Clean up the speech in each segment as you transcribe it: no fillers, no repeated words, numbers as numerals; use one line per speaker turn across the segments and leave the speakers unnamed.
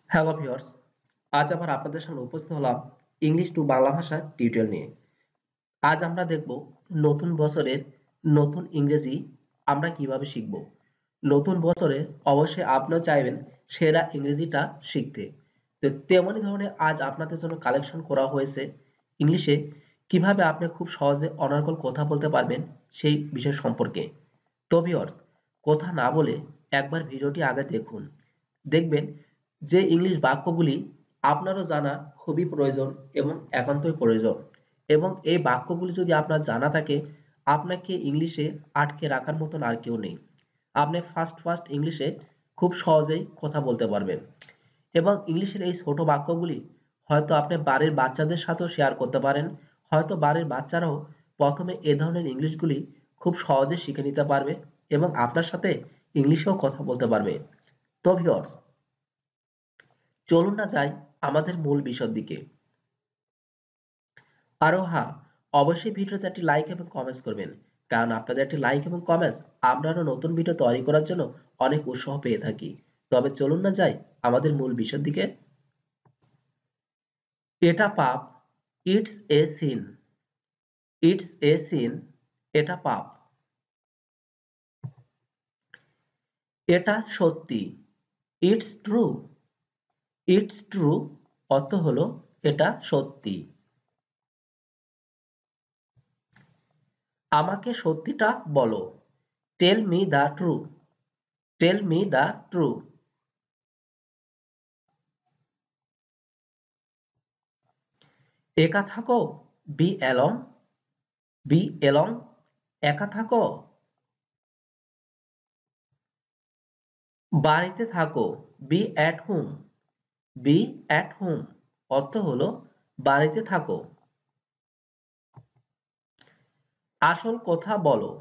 Hello viewers, আজ আবার আপনাদের সামনে উপস্থিত হলাম ইংলিশ টু বাংলা ভাষার টিউটোরিয়াল নিয়ে। আজ আমরা দেখব নতুন বছরের নতুন ইংরেজি আমরা কিভাবে শিখব। নতুন বছরে অবশ্যই আপনিও চাইবেন সেরা ইংরেজিটা শিখতে। তো তেমনই ধরনের আজ আপনাদের জন্য কালেকশন করা হয়েছে ইংলিশে কিভাবে আপনি খুব সহজে অনর্গল কথা বলতে পারবেন সেই বিষয় সম্পর্কে। তো ভিউয়ার্স, কথা না বলে একবার ভিডিওটি আগে দেখুন। দেখবেন যে ইংলিশ বাক্যগুলি আপনারও জানা খুবই প্রয়োজন এবং একান্তই প্রয়োজন, এবং এই বাক্যগুলি যদি আপনার জানা থাকে আপনাকে ইংলিশে আটকে রাখার মতন আর কেউ নেই। আপনি ফার্স্ট ইংলিশে খুব সহজেই কথা বলতে পারবেন, এবং ইংলিশের এই ছোট বাক্যগুলি হয়তো আপনি বাড়ির বাচ্চাদের সাথেও শেয়ার করতে পারেন। হয়তো বাড়ির বাচ্চারাও প্রথমে এ ধরনের ইংলিশগুলি খুব সহজে শিখে নিতে পারবে এবং আপনার সাথে ইংলিশেও কথা বলতে পারবে। তো ভিউয়ার্স, চলুন না যাই আমাদের মূল বিষয়ের দিকে। আরও হ্যাঁ, অবশ্যই ভিডিওতে একটি লাইক এবং কমেন্টস করবেন, কারণ আপনাদের একটি লাইক এবং কমেন্টস আমরা আরও নতুন ভিডিও তৈরি করার জন্য অনেক উৎসাহ পেয়ে থাকি। তবে চলুন না যাই আমাদের মূল বিষয়ের দিকে। এটা পাপ, it's a sin. It's a sin, এটা পাপ। এটা সত্যি, ইটস ট্রু। ইটস ট্রু অর্থ হলো এটা সত্যি। আমাকে সত্যিটা বলো, tell me the true. Tell me the true. একা থাকো, বি অ্যালং। বি অ্যালং, একা থাকো। বাড়িতে থাকো, be at home. Be at home অর্থ হলো বাড়িতে থাকো। আসল কথা বলো,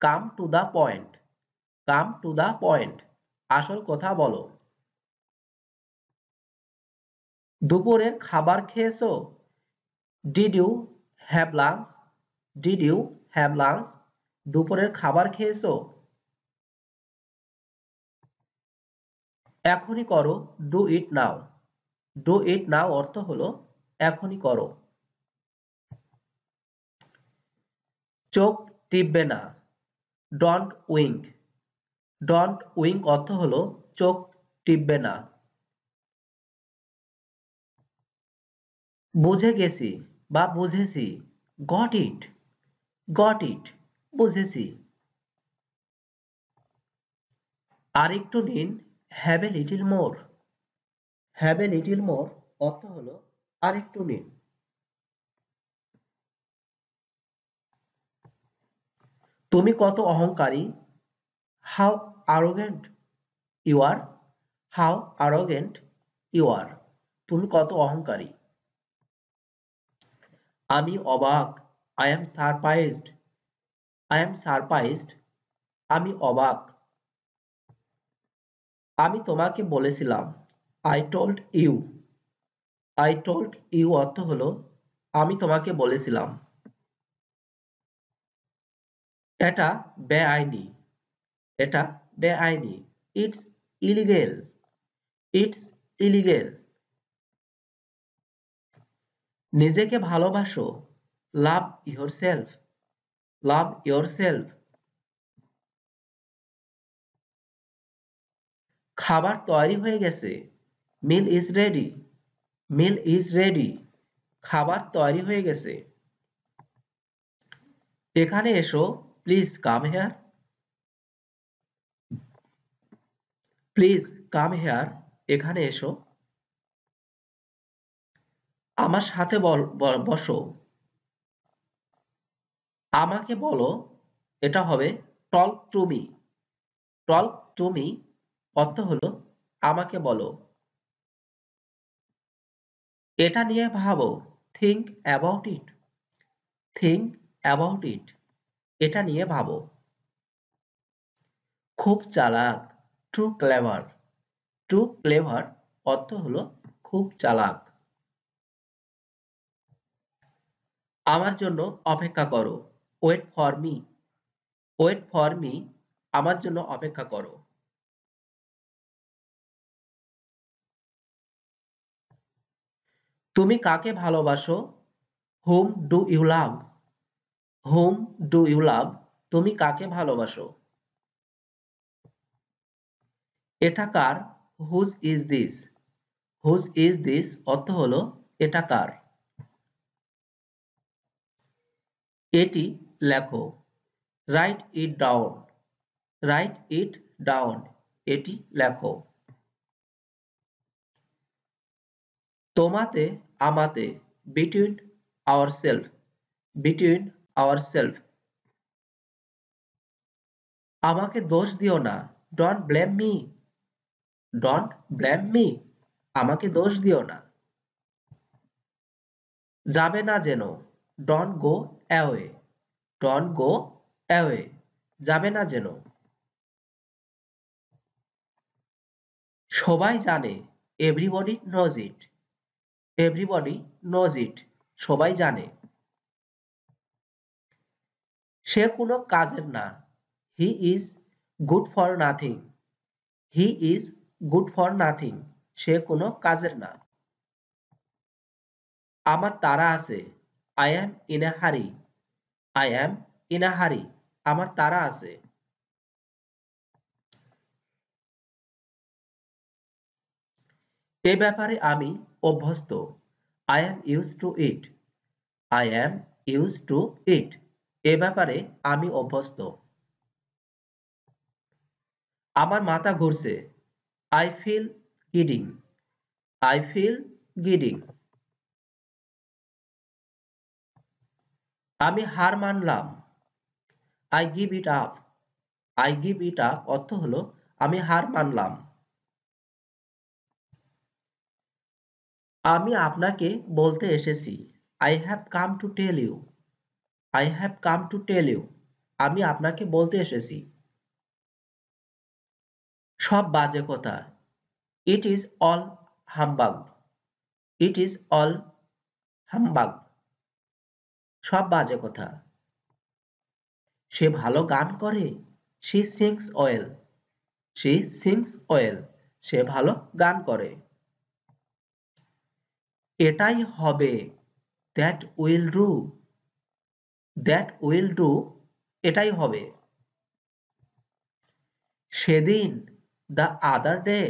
come to the point. Come to the point, আসল কথা বলো। দুপুরের খাবার খেয়েছো, did you have lunch. Did you have lunch, দুপুরের খাবার খেয়েছো। এখনই করো, do it now. Do it নাও অর্থ হলো এখনই করো। চোখ টিপবে না, ডন্ট উইঙ্ক। ডন্ট উইঙ্ক অর্থ হলো চোখ টিপবে না। বুঝে গেছি বা বুঝেছি, গট ইট। গট ইট, বুঝেছি। আরেকটু নিন, have a little more. Have a little more অর্থ হলো আরেকটু নিন। তুমি কত অহংকারী, how arrogant you are. How arrogant you are, তুমি কত অহংকারী। আমি অবাক, I am surprised. I am surprised, আমি অবাক। আমি তোমাকে বলেছিলাম, I told you. I told you অর্থ হলো আমি তোমাকে বলেছিলাম। এটা বেআইনি। এটা বেআইনি, ইটস ইলিগেল। It's illegal. নিজেকে ভালোবাসো, লাভ ইয়োরসেলফ। লাভ ইয়োরসেলফ। খাবার তৈরি হয়ে গেছে, meal is ready. Meal is ready, খাবার তৈরি হয়ে গেছে। এখানে এসো, please come here. Please come here, এখানে এসো। আমার সাথে বসো। আমাকে বলো, এটা হবে talk to me. Talk to me অর্থ হলো আমাকে বলো। এটা নিয়ে ভাবো, think about it. Think about it, এটা নিয়ে ভাবো। খুব চালাক, টু ক্লেভার। টু ক্লেভার অর্থ হলো খুব চালাক। আমার জন্য অপেক্ষা করো, wait for me. Wait for me, আমার জন্য অপেক্ষা করো। তুমি কাকে ভালোবাসো? whom do you love? whom do you love? তুমি কাকে ভালোবাসো? এটা কার? whose is this? whose is this অর্থ হলো এটা কার? এটি লেখো। write it down. write it down. এটি লেখো। তোমাতে আমাতে between ourselves. between ourselves. আমাকে দোষ দিও না। don't blame me. don't blame me. আমাকে দোষ দিও না। যাবে না যেন। don't go away. don't go away. যাবে না যেন। সবাই জানে। everybody knows it. everybody knows it. সবাই জানে। সে কোনো কাজের না। he is good for nothing. he is good for nothing. সে কোনো কাজের না। আমার তাড়া আছে। I am in a hurry. I am in a hurry. আমার তাড়া আছে। এ ব্যাপারে আমি অভ্যস্ত। I am used to it. I am used to it. এ ব্যাপারে আমি অভ্যস্ত। আমার মাথা ঘুরছে। I feel giddy. I feel giddy. আমি হার মানলাম। I give it up. I give it up অর্থ হলো আমি হার মানলাম। আমি আপনাকে বলতে এসেছি। I have come to tell you. I have come to tell you. আমি আপনাকে বলতে এসেছি। সব বাজে কথা। It is all humbug. It is all humbug. সব বাজে কথা। সে ভালো গান করে। She sings well. She sings well. সে ভালো গান করে। এটাই হবে। That will do. That will do. এটাই হবে। সেদিন the other day.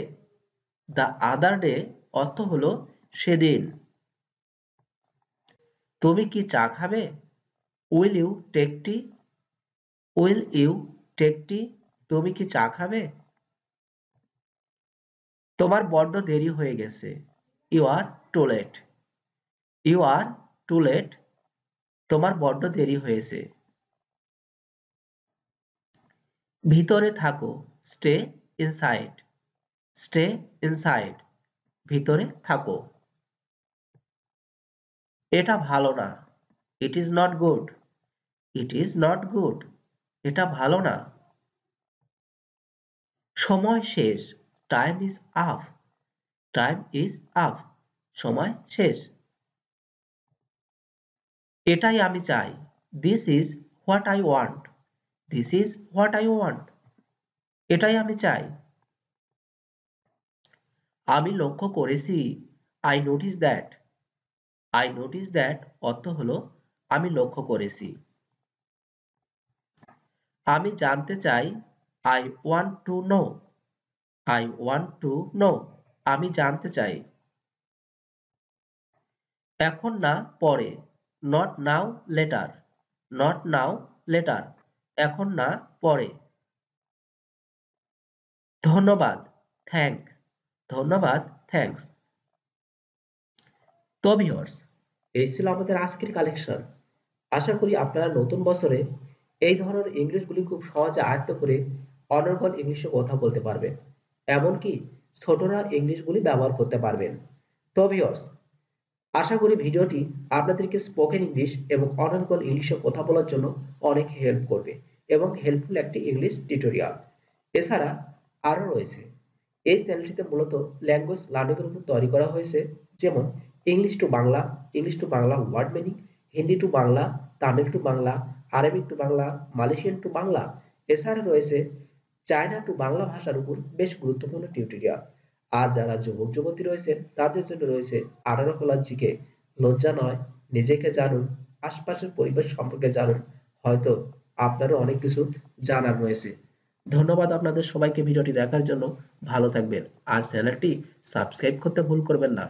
The other day অর্থ হলো সেদিন। তুমি কি চা খাবে? Will you take tea? Will you take tea? তুমি কি চা খাবে? তোমার বড্ড দেরি হয়ে গেছে। You are too late. You are too late. তোমার বড্ড দেরি হয়েছে। ভিতরে থাকো। Stay inside. Stay inside. ভিতরে থাকো। এটা ভালো না। It is not good. It is not good. এটা ভালো না। সময় শেষ। Time is up. Time is up. সময় শেষ। এটাই আমি চাই। This is what I want. This is what I want. এটাই আমি চাই। আমি লক্ষ্য করেছি। I noticed that. I noticed that অর্থ হলো আমি লক্ষ্য করেছি। আমি জানতে চাই। I want to know. I want to know. আমি জানতে চাই। এখন না পরে। Not now, later. Not now, later. এখন না পরে। ধন্যবাদ। Thanks. ধন্যবাদ। Thanks. তো ভিউয়ার্স, এই ছিল আমাদের আজকের কালেকশন। আশা করি আপনারা নতুন বছরে এই ধরনের ইংলিশগুলি খুব সহজে আয়ত্ত করে অনর্গল ইংলিশে কথা বলতে পারবেন। এমনকি ছোটরা ইংলিশগুলি ব্যবহার করতে পারবেন। তো ভিউয়ার্স, আশা করি ভিডিওটি আপনাদেরকে স্পোকেন ইংলিশ এবং অনর্গল ইংলিশে কথা বলার জন্য অনেক হেল্প করবে এবং হেল্পফুল একটি ইংলিশ টিউটোরিয়াল। এছাড়া আরও রয়েছে। এই চ্যানেলটিতে মূলত ল্যাঙ্গুয়েজ লার্নিংয়ের উপর তৈরি করা হয়েছে, যেমন English to Bangla, English to Bangla word meaning, Hindi to Bangla, Tamil to Bangla, Arabic to Bangla, Malaysian to Bangla. এছাড়া রয়েছে চায়না টু বাংলা ভাষার উপর বেশ গুরুত্বপূর্ণ টিউটোরিয়াল। আর যারা যুবক যুবতী রয়েছেন তাদের জন্য রয়েছে 18 প্লাস জিকে। লজ্জা নয়, নিজেকে জানুন, আশপাশের পরিবেশ সম্পর্কে জানুন, হয়তো আপনারও অনেক কিছু জানার রয়েছে। ধন্যবাদ আপনাদের সবাইকে ভিডিওটি দেখার জন্য। ভালো থাকবেন আর চ্যানেলটি সাবস্ক্রাইব করতে ভুল করবেন না।